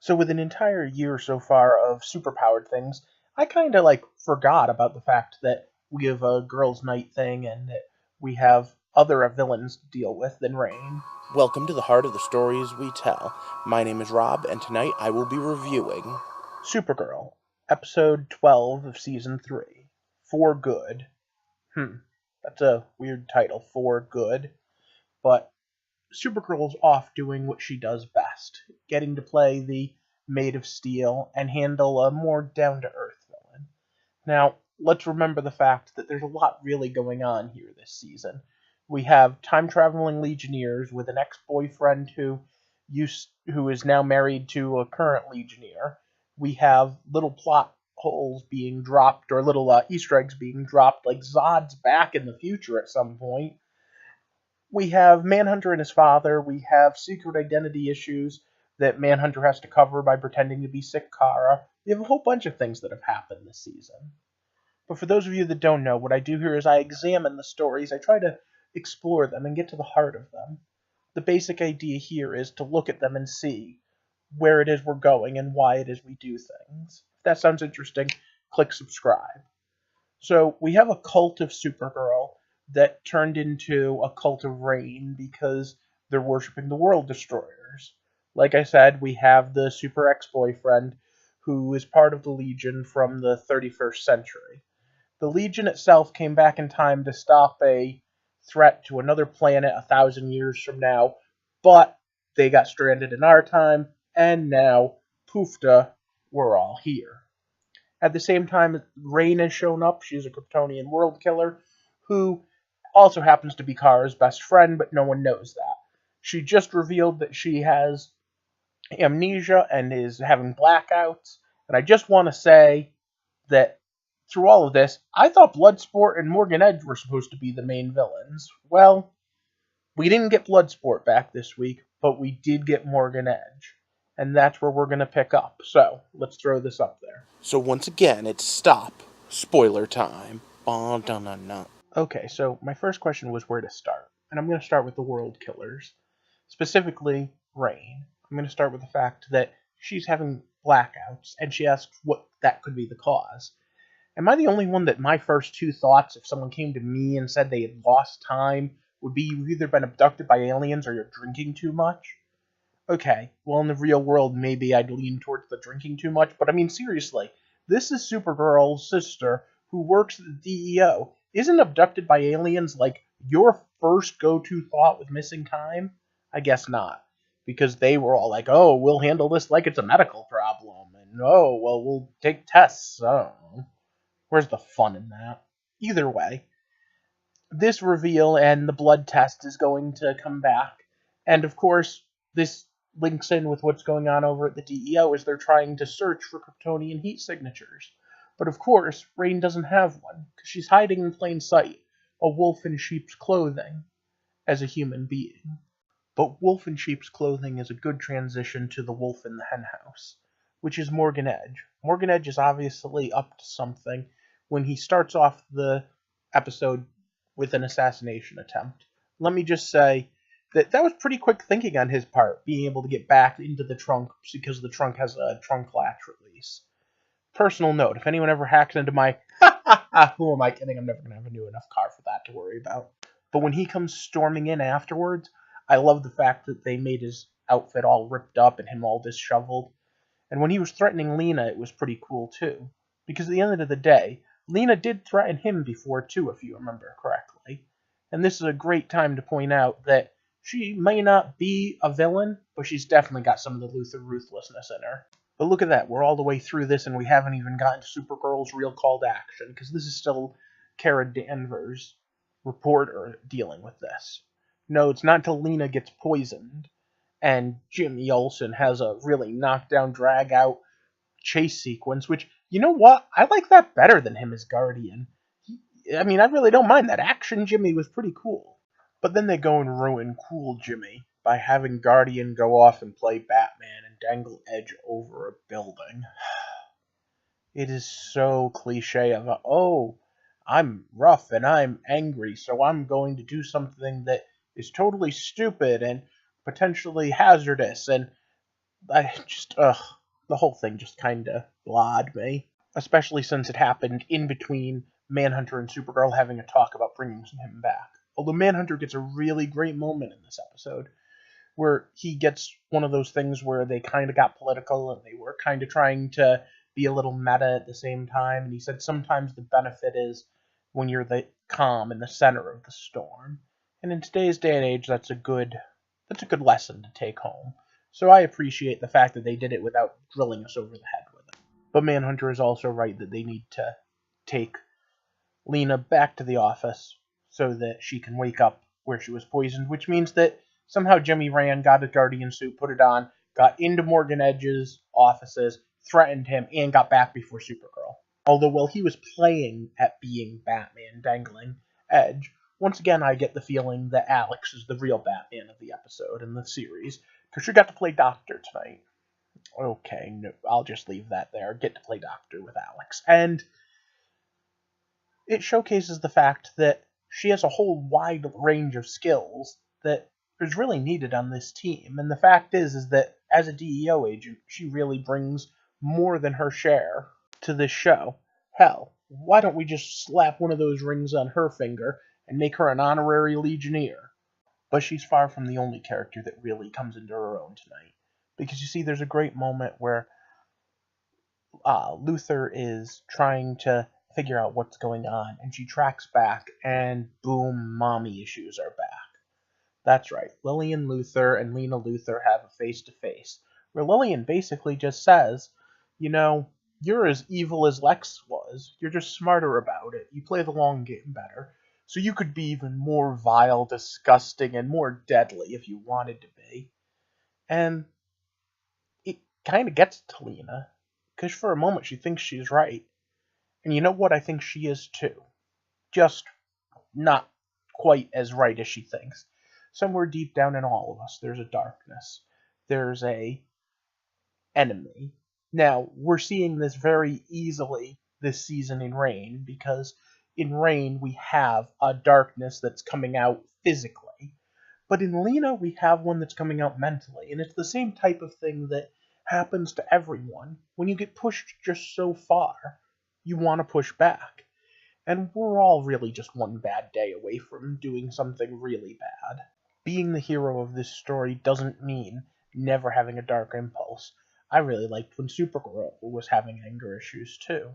So with an entire year so far of superpowered things, I kind of forgot about the fact that we have a girls' night thing and that we have other villains to deal with than Rain. Welcome to the heart of the stories we tell. My name is Rob, and tonight I will be reviewing. Supergirl, episode 12 of season 3, For Good. That's a weird title, For Good. But Supergirl's off doing what she does best, getting to play the Maid of Steel and handle a more down-to-earth villain. Now, let's remember the fact that there's a lot really going on here this season. We have time-traveling Legionnaires with an ex-boyfriend who is now married to a current Legionnaire. We have little plot holes being dropped, or little Easter eggs being dropped, like Zod's back in the future at some point. We have Manhunter and his father. We have secret identity issues that Manhunter has to cover by pretending to be sick Kara. We have a whole bunch of things that have happened this season. But for those of you that don't know, what I do here is I examine the stories. I try to explore them and get to the heart of them. The basic idea here is to look at them and see where it is we're going and why it is we do things. If that sounds interesting, click subscribe. So we have a cult of Supergirl that turned into a cult of Rain because they're worshiping the World Destroyers. Like I said, we have the super ex-boyfriend who is part of the Legion from the 31st century. The Legion itself came back in time to stop a threat to another planet 1,000 years from now, but they got stranded in our time, and now, poofta, we're all here. At the same time, Rain has shown up. She's a Kryptonian world killer who also happens to be Kara's best friend, but no one knows that. She just revealed that she has amnesia and is having blackouts, and I just want to say that through all of this, I thought Bloodsport and Morgan Edge were supposed to be the main villains. Well, we didn't get Bloodsport back this week, but we did get Morgan Edge. And that's where we're going to pick up. So, let's throw this up there. So once again, it's stop. Spoiler time. Ba-da-na-na. Okay, so my first question was where to start. And I'm going to start with the World Killers. Specifically, Rain. I'm going to start with the fact that she's having blackouts, and she asks what that could be the cause. Am I the only one that my first two thoughts, if someone came to me and said they had lost time, would be you've either been abducted by aliens or you're drinking too much? Okay, well, in the real world, maybe I'd lean towards the drinking too much, but I mean, seriously, this is Supergirl's sister who works at the DEO. Isn't abducted by aliens like your first go-to thought with missing time? I guess not, because they were all like, oh, we'll handle this like it's a medical problem, and oh, well, we'll take tests, oh. Where's the fun in that? Either way, this reveal and the blood test is going to come back. And of course, this links in with what's going on over at the DEO as they're trying to search for Kryptonian heat signatures. But of course, Rain doesn't have one, because she's hiding in plain sight, a wolf in sheep's clothing, as a human being. But wolf in sheep's clothing is a good transition to the wolf in the henhouse, which is Morgan Edge. Morgan Edge is obviously up to something when he starts off the episode with an assassination attempt. Let me just say that was pretty quick thinking on his part, being able to get back into the trunk because the trunk has a trunk latch release. Personal note, if anyone ever hacks into my who am I kidding, I'm never going to have a new enough car for that to worry about. But when he comes storming in afterwards, I love the fact that they made his outfit all ripped up and him all disheveled. And when he was threatening Lena, it was pretty cool too. Because at the end of the day, Lena did threaten him before too, if you remember correctly. And this is a great time to point out that she may not be a villain, but she's definitely got some of the Luthor ruthlessness in her. But look at that, we're all the way through this and we haven't even gotten to Supergirl's real call to action, because this is still Kara Danvers' reporter dealing with this. No, it's not until Lena gets poisoned and Jimmy Olsen has a really knockdown drag-out chase sequence, which, you know what? I like that better than him as Guardian. I really don't mind that. Action Jimmy was pretty cool. But then they go and ruin cool Jimmy by having Guardian go off and play Batman and dangle Edge over a building. It is so cliche of oh, I'm rough and I'm angry, so I'm going to do something that is totally stupid and potentially hazardous, and the whole thing just kind of blawed me, especially since it happened in between Manhunter and Supergirl having a talk about bringing him back. Although Manhunter gets a really great moment in this episode where he gets one of those things where they kind of got political and they were kind of trying to be a little meta at the same time. And he said sometimes the benefit is when you're the calm in the center of the storm. And in today's day and age, that's a good lesson to take home. So I appreciate the fact that they did it without drilling us over the head with it. But Manhunter is also right that they need to take Lena back to the office so that she can wake up where she was poisoned, which means that somehow Jimmy ran, got a Guardian suit, put it on, got into Morgan Edge's offices, threatened him, and got back before Supergirl. Although while he was playing at being Batman, dangling Edge, once again I get the feeling that Alex is the real Batman of the episode and the series, because she got to play Doctor tonight. Okay, no, I'll just leave that there. Get to play Doctor with Alex. And it showcases the fact that she has a whole wide range of skills that is really needed on this team. And the fact is that as a DEO agent, she really brings more than her share to this show. Hell, why don't we just slap one of those rings on her finger and make her an honorary Legionnaire? But she's far from the only character that really comes into her own tonight. Because you see, there's a great moment where Luther is trying to figure out what's going on, and she tracks back, and boom, mommy issues are back. That's right, Lillian Luthor and Lena Luthor have a face-to-face, where Lillian basically just says, you know, you're as evil as Lex was, you're just smarter about it, you play the long game better, so you could be even more vile, disgusting, and more deadly if you wanted to be. And it kind of gets to Lena, because for a moment she thinks she's right. And you know what? I think she is too. Just not quite as right as she thinks. Somewhere deep down in all of us, there's a darkness. There's a enemy. Now, we're seeing this very easily this season in Reign, because in Reign we have a darkness that's coming out physically. But in Lena, we have one that's coming out mentally. And it's the same type of thing that happens to everyone. When you get pushed just so far, you want to push back. And we're all really just one bad day away from doing something really bad. Being the hero of this story doesn't mean never having a dark impulse. I really liked when Supergirl was having anger issues too.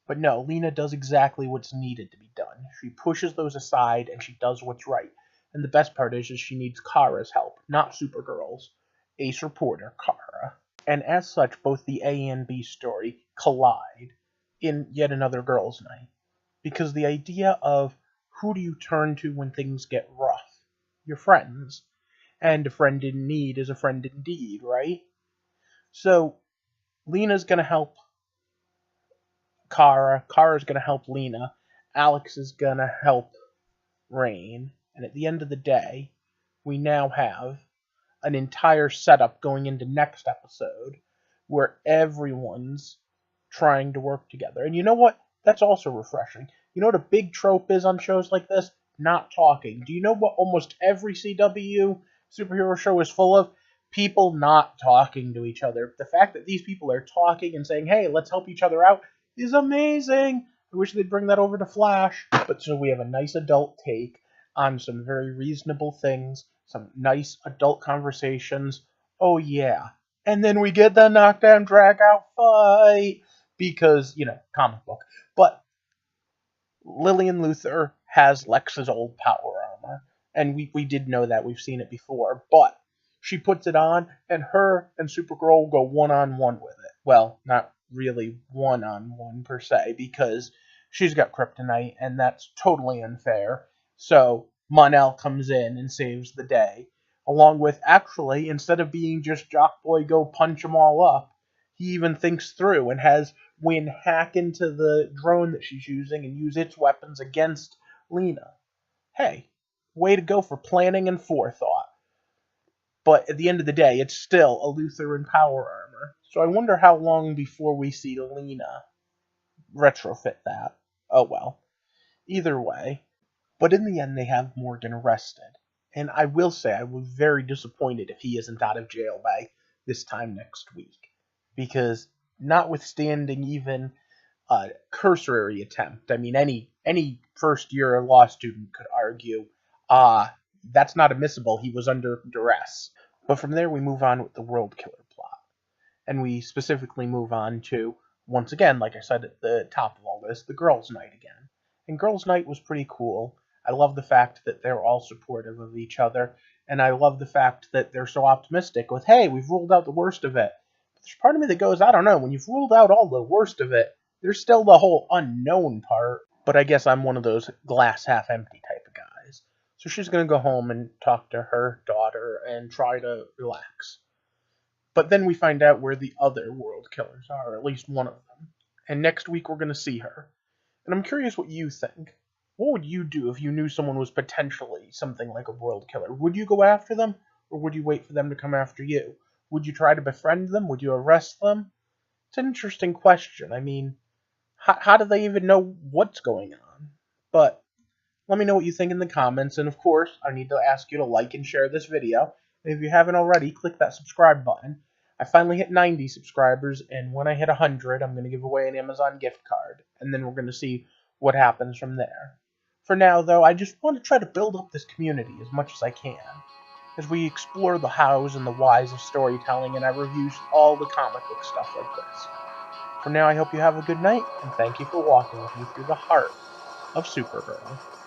But no, Lena does exactly what's needed to be done. She pushes those aside and she does what's right. And the best part is she needs Kara's help, not Supergirl's. Ace reporter, Kara. And as such, both the A and B story collide in yet another girls' night. Because the idea of who do you turn to when things get rough? Your friends. And a friend in need is a friend indeed, right? So, Lena's gonna help Kara. Kara's gonna help Lena. Alex is gonna help Rain. And at the end of the day, we now have an entire setup going into next episode where everyone's trying to work together. And you know what? That's also refreshing. You know what a big trope is on shows like this? Not talking. Do you know what almost every CW superhero show is full of? People not talking to each other. The fact that these people are talking and saying, hey, let's help each other out is amazing. I wish they'd bring that over to Flash. But so we have a nice adult take on some very reasonable things, some nice adult conversations. Oh, yeah. And then we get the Knockdown Dragout fight because, comic book. But Lillian Luthor has Lex's old power armor. And we did know that. We've seen it before. But she puts it on, and her and Supergirl go one-on-one with it. Well, not really one-on-one per se, because she's got kryptonite, and that's totally unfair. So Mon-El comes in and saves the day, along with, actually, instead of being just Jock Boy go punch them all up, he even thinks through and has Wynn hack into the drone that she's using and use its weapons against Lena. Hey, way to go for planning and forethought. But at the end of the day, it's still a Lutheran power armor. So I wonder how long before we see Lena retrofit that. Oh well. Either way. But in the end, they have Morgan arrested. And I will say, I was very disappointed if he isn't out of jail by this time next week. Because notwithstanding even a cursory attempt, I mean, any first-year law student could argue, that's not admissible, he was under duress. But from there, we move on with the World Killer plot. And we specifically move on to, once again, like I said at the top of all this, the girls' night again. And girls' night was pretty cool. I love the fact that they're all supportive of each other, and I love the fact that they're so optimistic with, hey, we've ruled out the worst of it. But there's part of me that goes, I don't know, when you've ruled out all the worst of it, there's still the whole unknown part. But I guess I'm one of those glass half empty type of guys. So she's going to go home and talk to her daughter and try to relax. But then we find out where the other world killers are, or at least one of them. And next week we're going to see her. And I'm curious what you think. What would you do if you knew someone was potentially something like a world killer? Would you go after them, or would you wait for them to come after you? Would you try to befriend them? Would you arrest them? It's an interesting question. I mean, how do they even know what's going on? But let me know what you think in the comments, and of course, I need to ask you to like and share this video. And if you haven't already, click that subscribe button. I finally hit 90 subscribers, and when I hit 100, I'm going to give away an Amazon gift card, and then we're going to see what happens from there. For now, though, I just want to try to build up this community as much as I can, as we explore the hows and the whys of storytelling, and I review all the comic book stuff like this. For now, I hope you have a good night, and thank you for walking with me through the heart of Supergirl.